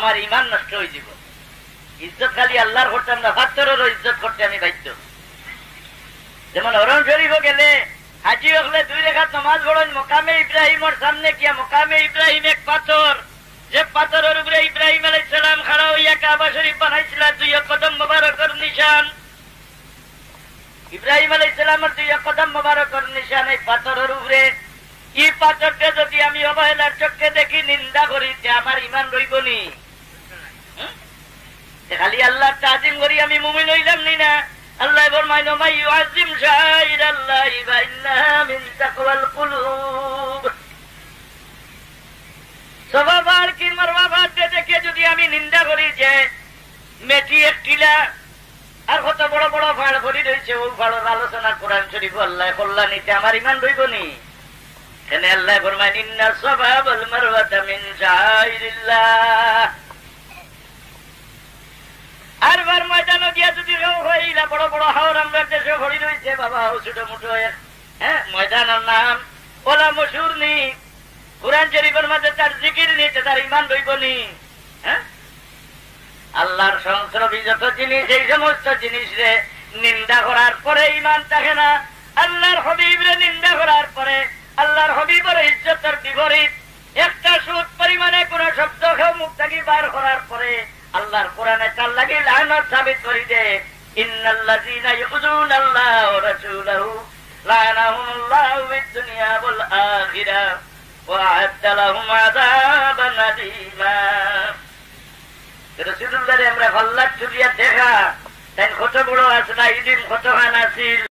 আমার ইমান নষ্ট হয়ে যাব। ইজ্জত খালি আল্লাহর করতাম না, পাথরেরও ইজ্জত করতে আমি বাধ্য। যেমন হরম শরীফ গেলে হাজি হলে 2 রাকাত নামাজ পড়েন মকামে ইব্রাহিমের সামনে গিয়া, মকামে ইব্রাহিম এক পাথর, যে পাথরের উপরে ইব্রাহিম আলাইহিস সালাম খাড়া হইয়া কাবা শরীফ বানাইছিল, 2 কদম মোবারকের নিশান। ইব্রাহিম আলাইহিস সালামের 2 কদম মোবারকের নিশান এই পাথরের উপরে। এই পাথরকে যদি আমি অবহেলার চোখে দেখি, নিন্দা করি, যে আমার ইমান রইব নি? খালি আল্লাহর তাজিম করি আমি মুমিন হইলাম নি না? আল্লাহ ফরমায় মাই ইউআযিম শাইরাল্লাহি ফাইন্নাহা মিন তাকওয়াল কুলুব। সবাবার কি মারওয়াবাদ দেখে যদি আমি নিন্দা করি যে মেটি এক টিলা আর কত বড় বড় ফাড় ভরি রয়েছে, ওই ফাড়ের আলোচনা কোরআন শরীফ আল্লাহ কল্যাণীতে আমার ইমান রইব নি? এখানে আল্লাহ ফরমায় ইন্না সাফা ওয়াল মারওয়াতা মিন শাইরিল্লাহ। আর বার ময়দানে গিয়া যদি হইলা বড় বড় হাওর আমরা দেশে ভরি রয়েছে বাবা, ছোট মোটো ময়দানের নাম ওলা মশহুর নি, কুরআন শরীফের মাঝে তার জিকির নিতে তার ইমান রইব নি? আল্লাহর সংস্রবী যত জিনিস, এই সমস্ত জিনিস রে নিন্দা করার পরে ইমান থাকে না। আল্লাহর হবিব রে নিন্দা করার পরে, আল্লাহর হবিবের ইজ্জতের বিপরীত একটা সুদ পরিমাণে কোন শব্দ খেয়ে মুখ থেকে বার করার পরে আল্লাহর কোরআনে তার লাগি লানত সাবিত করি দে, ইন্নাল্লাযীনা ইউযুনাল্লাহ ওয়া রাসূলাহু লা'নাহুমুল্লাহু ফিদ দুনিয়া ওয়াল আখিরাহ ওয়া আ'আদ্দা লাহুম আযাবান আযীমা। রাসূলুল্লাহরে আমরা আল্লাহ চুরিয়া দেখা তাই কত বড় আছে না, ইদিন কত খান আছিল।